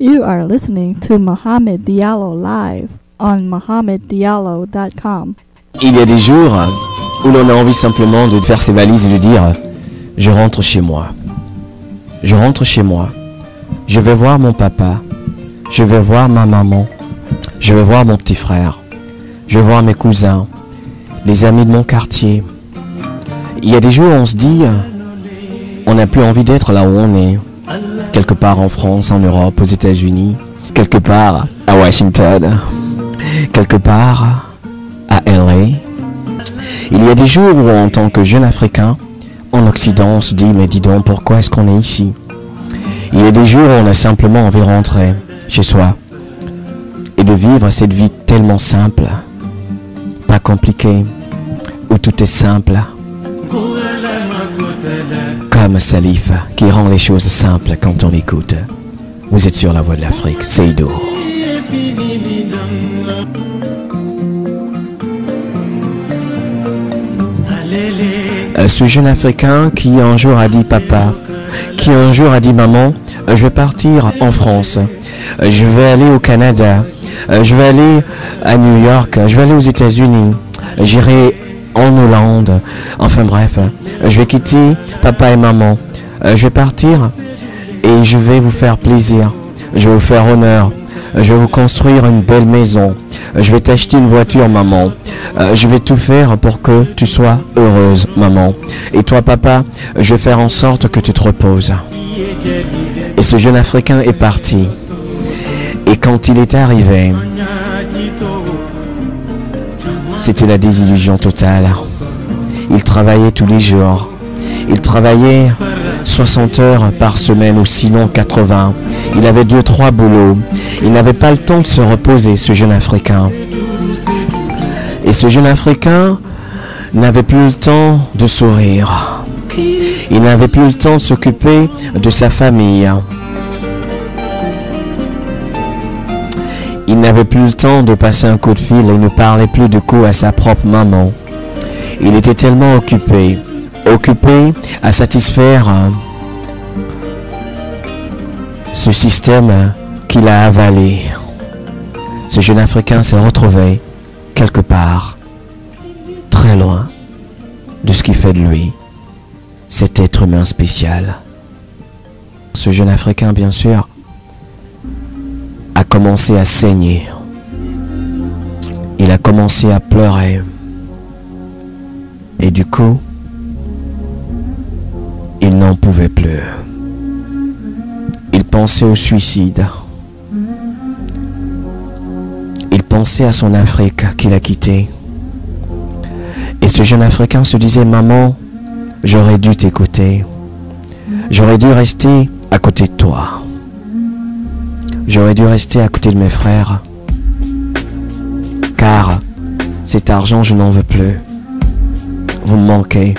You are listening to Mohamed Diallo live on mohameddiallo.com. Il y a des jours où l'on a envie simplement de faire ses valises et de dire « Je rentre chez moi. Je rentre chez moi. Je vais voir mon papa. Je vais voir ma maman. Je vais voir mon petit frère. Je vais voir mes cousins, les amis de mon quartier. » Il y a des jours où on se dit « On n'a plus envie d'être là où on est. » Quelque part en France, en Europe, aux États-Unis, quelque part à Washington, quelque part à LA. Il y a des jours où, en tant que jeune Africain, en Occident, on se dit, mais dis donc, pourquoi est-ce qu'on est ici? Il y a des jours où on a simplement envie de rentrer chez soi et de vivre cette vie tellement simple, pas compliquée, où tout est simple. Comme Salif, qui rend les choses simples quand on l'écoute. Vous êtes sur la voie de l'Afrique, Seydou. Ce jeune Africain qui un jour a dit papa, qui un jour a dit maman, je vais partir en France, je vais aller au Canada, je vais aller à New York, je vais aller aux États-Unis, j'irai en Hollande, enfin bref, je vais quitter papa et maman, je vais partir et je vais vous faire plaisir, je vais vous faire honneur, je vais vous construire une belle maison, je vais t'acheter une voiture maman, je vais tout faire pour que tu sois heureuse maman, et toi papa, je vais faire en sorte que tu te reposes. Et ce jeune Africain est parti, et quand il est arrivé, c'était la désillusion totale. Il travaillait tous les jours. Il travaillait 60 heures par semaine ou sinon 80. Il avait 2-3 boulots. Il n'avait pas le temps de se reposer, ce jeune Africain. Et ce jeune Africain n'avait plus le temps de sourire. Il n'avait plus le temps de s'occuper de sa famille. Il n'avait plus le temps de passer un coup de fil et ne parlait plus de coups à sa propre maman. Il était tellement occupé à satisfaire ce système qu'il a avalé. Ce jeune Africain s'est retrouvé quelque part, très loin de ce qui fait de lui cet être humain spécial. Ce jeune Africain, bien sûr, a commencé à saigner. Il a commencé à pleurer. Et du coup, il n'en pouvait plus. Il pensait au suicide. Il pensait à son Afrique qu'il a quittée. Et ce jeune Africain se disait, maman, j'aurais dû t'écouter. J'aurais dû rester à côté de toi. J'aurais dû rester à côté de mes frères. Car cet argent, je n'en veux plus. Vous me manquez.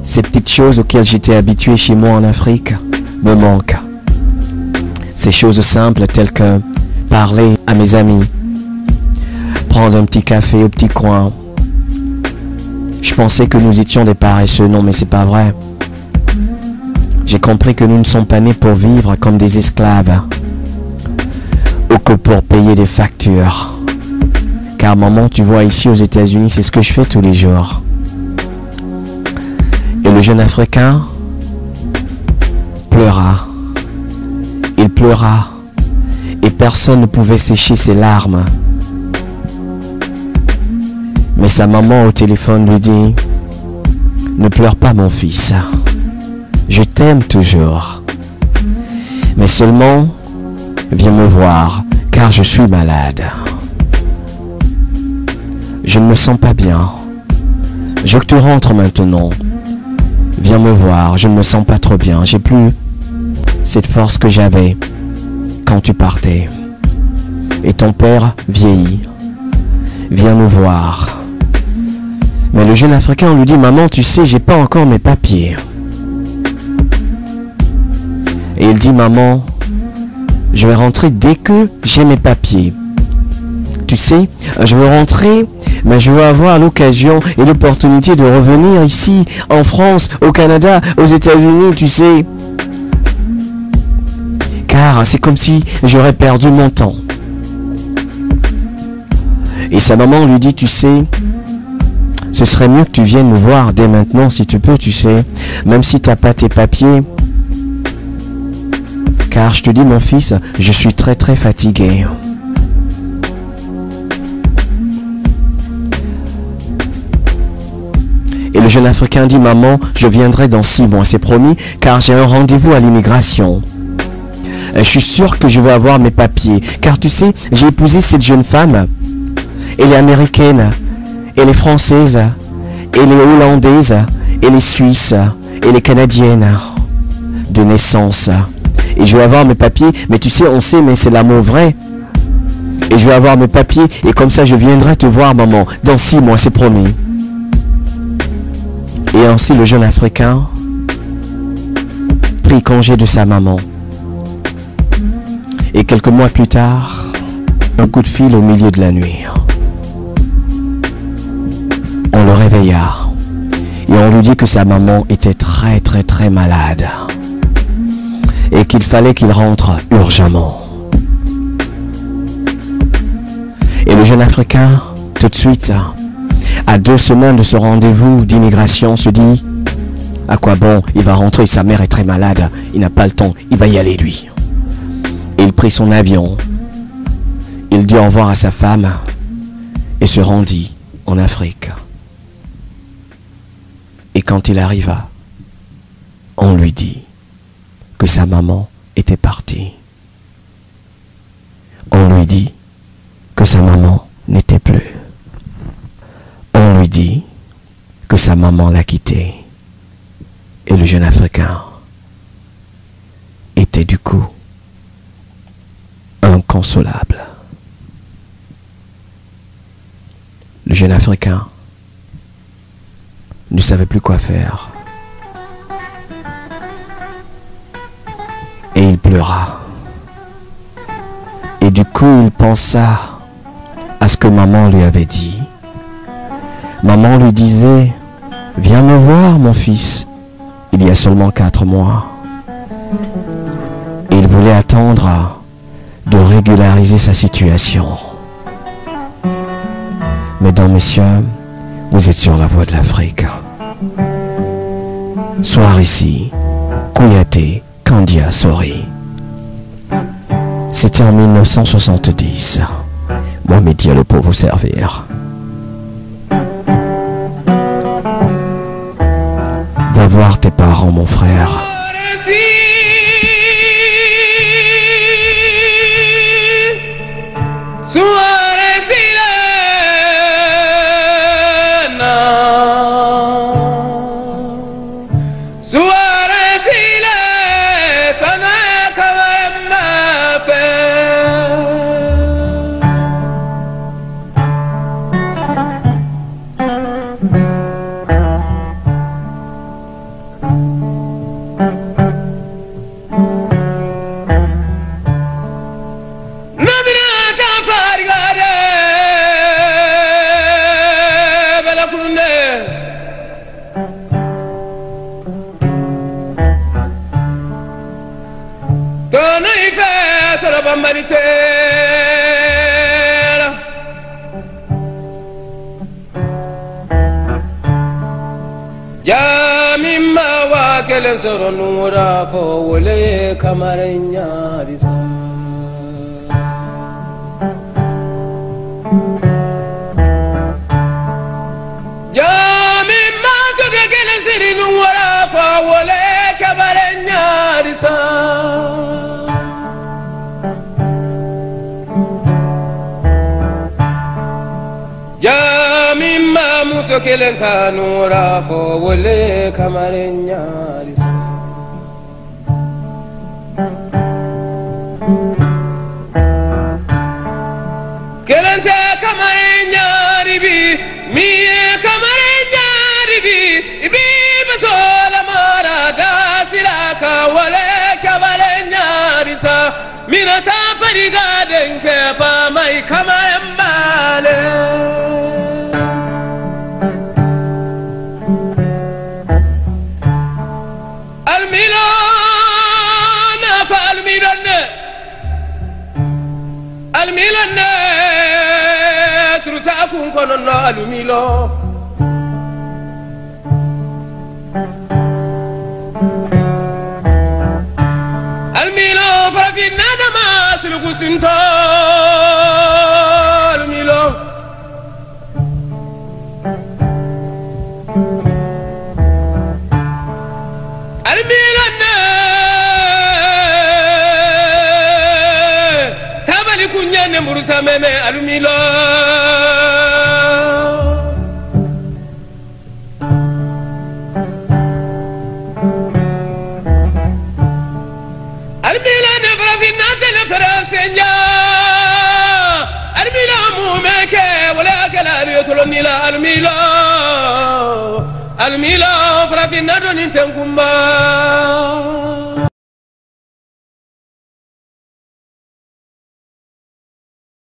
Ces petites choses auxquelles j'étais habitué chez moi en Afrique me manquent. Ces choses simples telles que parler à mes amis, prendre un petit café au petit coin. Je pensais que nous étions des paresseux. Non, mais c'est pas vrai. J'ai compris que nous ne sommes pas nés pour vivre comme des esclaves ou que pour payer des factures. Car maman, tu vois, ici aux États-Unis, c'est ce que je fais tous les jours. Et le jeune Africain pleura. Il pleura. Et personne ne pouvait sécher ses larmes. Mais sa maman au téléphone lui dit, ne pleure pas mon fils. Je t'aime toujours. Mais seulement, viens me voir, car je suis malade. Je ne me sens pas bien. Je veux que tu rentres maintenant. Viens me voir, je ne me sens pas trop bien. J'ai plus cette force que j'avais quand tu partais. Et ton père vieillit. Viens nous voir. Mais le jeune Africain lui dit, maman, tu sais, j'ai pas encore mes papiers. Et il dit, maman, je vais rentrer dès que j'ai mes papiers. Tu sais, je veux rentrer, mais je veux avoir l'occasion et l'opportunité de revenir ici, en France, au Canada, aux États-Unis, tu sais. car c'est comme si j'aurais perdu mon temps. Et sa maman lui dit, tu sais, ce serait mieux que tu viennes me voir dès maintenant si tu peux, tu sais, même si tu n'as pas tes papiers. Car je te dis, mon fils, je suis très très fatigué. Et le jeune Africain dit, maman, je viendrai dans 6 mois, c'est promis, car j'ai un rendez-vous à l'immigration. Je suis sûr que je vais avoir mes papiers, car tu sais, j'ai épousé cette jeune femme. Elle est américaine, elle est française, elle est hollandaise, elle est suisse, elle est canadienne de naissance. Et je vais avoir mes papiers, mais tu sais, on sait, mais c'est l'amour vrai. Et je vais avoir mes papiers, et comme ça je viendrai te voir, maman, dans 6 mois, c'est promis. Et ainsi le jeune Africain prit congé de sa maman. Et quelques mois plus tard, un coup de fil au milieu de la nuit. On le réveilla et on lui dit que sa maman était très très très malade et qu'il fallait qu'il rentre urgemment. Et le jeune Africain, tout de suite, à 2 semaines de ce rendez-vous d'immigration, se dit, à quoi bon, il va rentrer, sa mère est très malade, il n'a pas le temps, il va y aller lui. Et il prit son avion, il dit au revoir à sa femme et se rendit en Afrique. Et quand il arriva, on lui dit que sa maman était partie. On lui dit que sa maman n'était plus. On lui dit que sa maman l'a quitté. Et le jeune Africain était du coup inconsolable. Le jeune Africain ne savait plus quoi faire. Et il pleura. Et du coup, il pensa à ce que maman lui avait dit. Maman lui disait, viens me voir, mon fils, il y a seulement 4 mois. Et il voulait attendre de régulariser sa situation. Mesdames, messieurs, vous êtes sur la voie de l'Afrique. Soir ici, Kouyaté, Kandia, Sori. C'était en 1970. Mohamed Diallo pour vous servir. Va voir tes parents, mon frère. Almilona fa almilone almilone trusa kun kono no alumilo almilo farafina dama sulugu sinto almilo almilone tabali kunyane murusa mene almilo almilone farafina tele farasenja almilo mumeke wala kala yotolonila almilo almilo farafina donin tenkumba